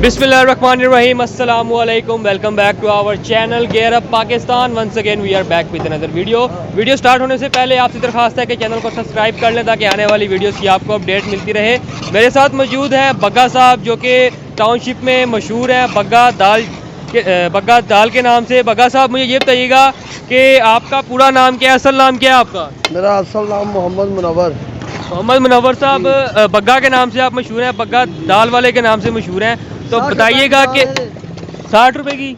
बिस्मिल्लाहिर्रहमानिर्रहीम अस्सलामु अलैकुम। Welcome back to our channel gear up Pakistan. Once again we are back with another video start होने से पहले आपसे दरखास्त है कि चैनल को सब्सक्राइब कर लें ताकि आने वाली वीडियोस की आपको अपडेट मिलती रहे। मेरे साथ मौजूद हैं बग्गा साहब जो कि टाउनशिप में मशहूर हैं बग्गा दाल के नाम से। बग्गा साहब मुझे ये बताइएगा कि आपका पूरा नाम क्या है, असल नाम क्या है आपका? मेरा असल नाम मोहम्मद मुनव्वर साहब बग्गा के नाम से आप मशहूर हैं, बग्गा दाल वाले के नाम से मशहूर हैं। तो बताइएगा कि 60 रुपए की,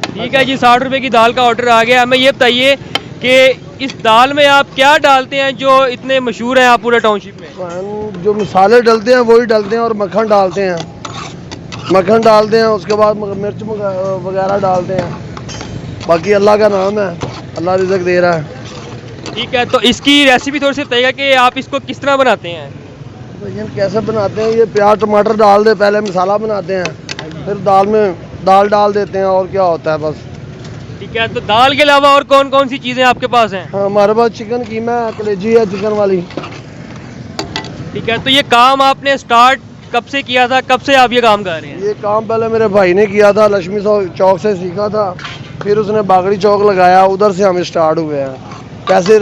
ठीक है जी, 60 रुपए की दाल का ऑर्डर आ गया। हमें ये बताइए कि इस दाल में आप क्या डालते हैं जो इतने मशहूर हैं आप पूरे टाउनशिप में? जो मसाले डलते हैं वही डलते हैं और मक्खन डालते हैं, उसके बाद मिर्च वगैरह डालते हैं। बाकी अल्लाह का नाम है, अल्लाह रिज़्क दे रहा है। ठीक है, तो इसकी रेसिपी थोड़ी सी बताइएगा कि आप इसको किस तरह बनाते हैं? भैया कैसे बनाते हैं, ये प्याज टमाटर डाल दे, पहले मसाला बनाते हैं, फिर दाल में दाल डाल देते हैं और क्या होता है बस। ठीक है, तो दाल के अलावा और कौन कौन सी चीज़ें आपके पास हैं? हाँ, हमारे पास चिकन कीमा है, कलेजी है चिकन वाली। ठीक है, तो ये काम आपने स्टार्ट कब से किया था, कब से आप ये काम कर रहे हैं? ये काम पहले मेरे भाई ने किया था, लक्ष्मी चौक से सीखा था, फिर उसने बागड़ी चौक लगाया, उधर से हम स्टार्ट हुए हैं। कैसे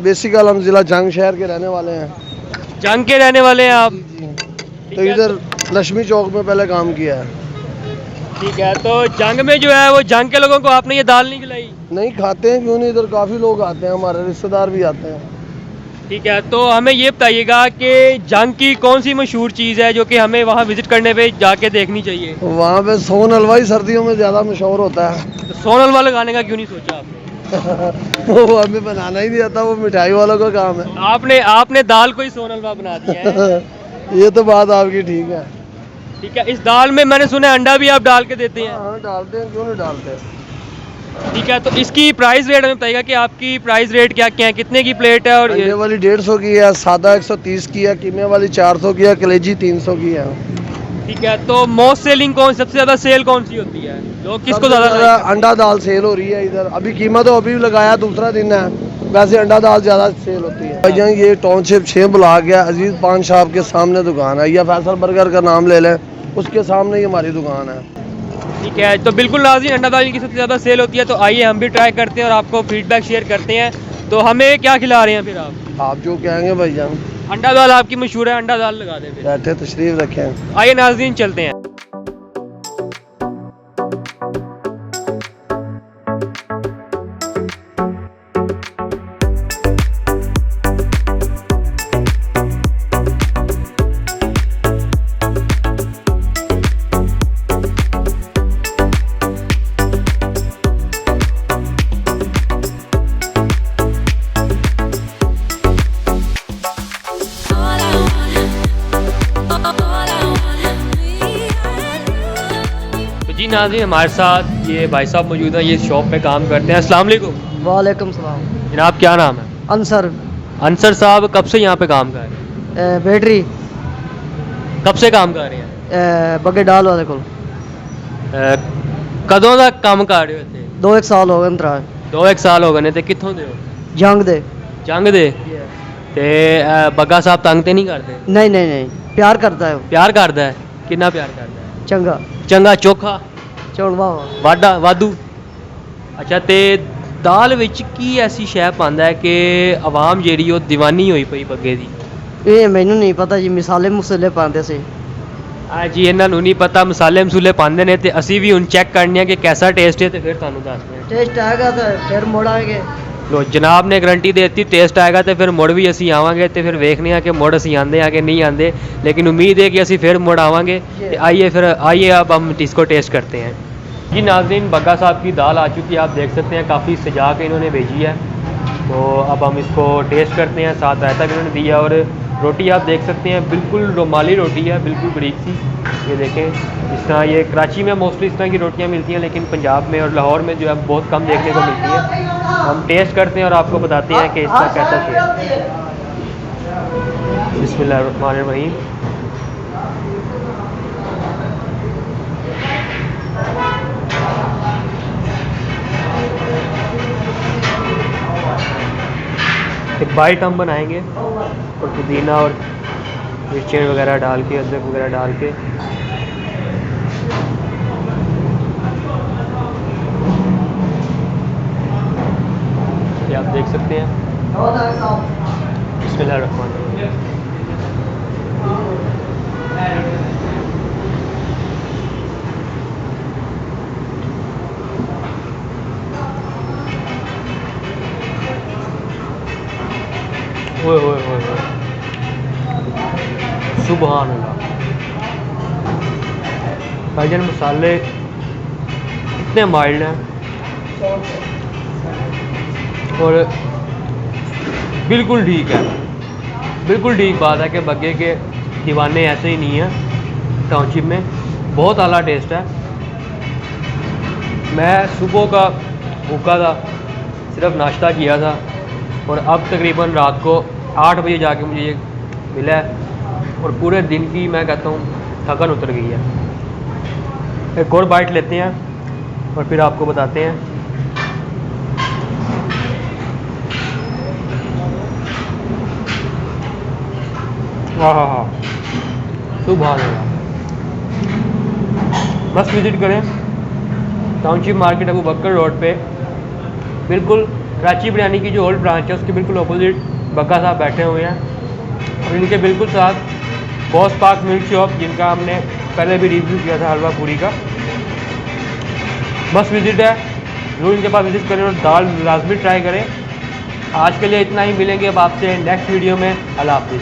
बेसिकल हम ज़िला जंग शहर के रहने वाले हैं। जंग के रहने वाले हैं आप? तो इधर लक्ष्मी चौक में पहले काम किया है। ठीक है, तो जंग में जो है वो जंग के लोगों को आपने ये दाल नहीं खिलाई? नहीं खाते हैं, क्यों नहीं, इधर काफ़ी लोग आते हैं, हमारे रिश्तेदार भी आते हैं। ठीक है, तो हमें ये बताइएगा कि जंग की कौन सी मशहूर चीज़ है जो कि हमें वहाँ विजिट करने पे जाके देखनी चाहिए? वहाँ पे सोन हलवा ही सर्दियों में ज़्यादा मशहूर होता है। तो सोन हलवा लगाने का क्यों नहीं सोचा आपने? वो हमें बनाना ही नहीं आता, वो मिठाई वालों का काम है। आपने दाल को ही सोन हलवा बना दिया है। ये तो बात आपकी ठीक है। ठीक है, इस दाल में मैंने सुना है अंडा भी आप डाल के देते हैं? हाँ डालते हैं, क्यों नहीं डालते। ठीक है, तो इसकी प्राइस रेट हमें बताइएगा कि आपकी प्राइस रेट क्या क्या है, कितने की प्लेट है? और अंडे वाली 150 की है, सादा 130 की है, कीमे वाली 400 की है, कलेजी 300 की है। ठीक है, तो मोस्ट सेलिंग सबसे ज़्यादा सेल कौन सी होती है, लोग किसको ज़्यादा? अंडा दाल सेल हो रही है इधर। अभी कीमा तो अभी लगाया, दूसरा दिन है, वैसे अंडा दाल ज़्यादा सेल होती है। भाईजान ये टाउनशिप 6 ब्लॉक है, अजीज पान शॉप के सामने दुकान है, या फैसल बर्गर का नाम ले लें, उसके सामने ही हमारी दुकान है। ठीक है, तो बिल्कुल नाज़रीन अंडा दाल की सबसे ज़्यादा सेल होती है, तो आइए हम भी ट्राई करते हैं और आपको फीडबैक शेयर करते हैं। तो हमें क्या खिला रहे हैं फिर आप जो कहेंगे भाईजान। अंडा दाल आपकी मशहूर है, अंडा दाल लगा दें फिर। बैठे तशरीफ रखें। आइए नाज़रीन चलते हैं। जी नाज़रीन, हमारे साथ ये भाई साहब मौजूद हैं, ये शॉप पे काम करते हैं। अस्सलाम वालेकुम। वालेकुम सलाम। जनाब क्या नाम है? अंसर साहब कब से यहाँ पे काम कर रहे हैं? बैटरी कब से काम कर रहे हैं? बगे डाल वाले को कदों तक काम कर रहे थे? 2-1 साल हो गए। 2-1 साल हो गए ने। ते कित्थों दे हो? जंग दे। ते बग्गा साहब तंग ते नहीं करते? नहीं, प्यार करता है। प्यार करता है? कितना प्यार करता है? चंगा चंगा चोखा चौड़वा वाडा वादू। अच्छा, ते दाल विच की ऐसी शै पांदा है कि आवाम जेह्ड़ी ओह् दीवानी होई पई बग्गे दी? ये मैनू नहीं पता जी, मिसाले मुसले पाते से। जी इन्हां नूं नहीं पता, मसाले मसूले पांदे ने, ते असीं भी हुण चैक करने आ कि कैसा टेस्ट है, ते फिर तुहानूं दसदे हां। टेस्ट आएगा तो फिर मुड़ाएंगे। लो जनाब ने गारंटी दे दी, टेस्ट आएगा तो फिर मुड़ भी असीं आवांगे, ते फिर वेखने आ कि मुड़ असीं आंदे आ कि नहीं आंदे, लेकिन उम्मीद है कि असीं फिर मुड़ आवांगे। आइए अब हम इसको टेस्ट करते हैं। जी नाज़रीन, बग्गा साहब की दाल आ चुकी है, आप देख सकते हैं काफ़ी सजा के इन्होंने भेजी है। तो अब हम इसको टेस्ट करते हैं, साथ रायता भी उन्होंने दिया, और रोटी आप देख सकते हैं बिल्कुल रोमाली रोटी है, बिल्कुल बारीक सी। ये देखें, इस तरह ये कराची में मोस्टली इस तरह की रोटियां मिलती हैं, लेकिन पंजाब में और लाहौर में जो है बहुत कम देखने को मिलती है। हम टेस्ट करते हैं और आपको बताते हैं कि इसका कैसा टेस्ट है। बिस्मिल्लाहिर्रहमानिर्रहीम। एक बाइट हम बनाएंगे और पुदीना और मिर्चें वगैरह डाल के, अदरक वगैरह डाल के सकते हैं। बिस्मिल्लाहिर्रहमानिर्रहीम। ओए ओए ओए ओए, सुभान अल्लाह। भाईजान मसाले इतने माइल्ड हैं और बिल्कुल ठीक है, बिल्कुल ठीक बात है कि बग्गे के दीवाने ऐसे ही नहीं हैं टाउनशिप में। बहुत आला टेस्ट है। मैं सुबह का भूखा था, सिर्फ नाश्ता किया था और अब तकरीबन रात को 8 बजे जाके मुझे ये मिला है और पूरे दिन की मैं कहता हूँ थकन उतर गई है। एक और बाइट लेते हैं और फिर आपको बताते हैं। हाँ हाँ हाँ, सुभान अल्लाह। बस विज़िट करें टाउनशिप मार्केट अबू बकर रोड पे, बिल्कुल कराची बिरयानी की जो ओल्ड ब्रांच है उसके बिल्कुल अपोजिट बग्गा साहब बैठे हुए हैं और इनके बिल्कुल साथ बॉस पार्क मिल्क शॉप, जिनका हमने पहले भी रिव्यू किया था हलवा पूरी का। बस विज़िट है, ज़रूर इनके पास विज़िट करें और दाल लाजमी ट्राई करें। आज के लिए इतना ही, मिलेंगे अब आपसे नेक्स्ट वीडियो में। अल्लाह हाफिज़।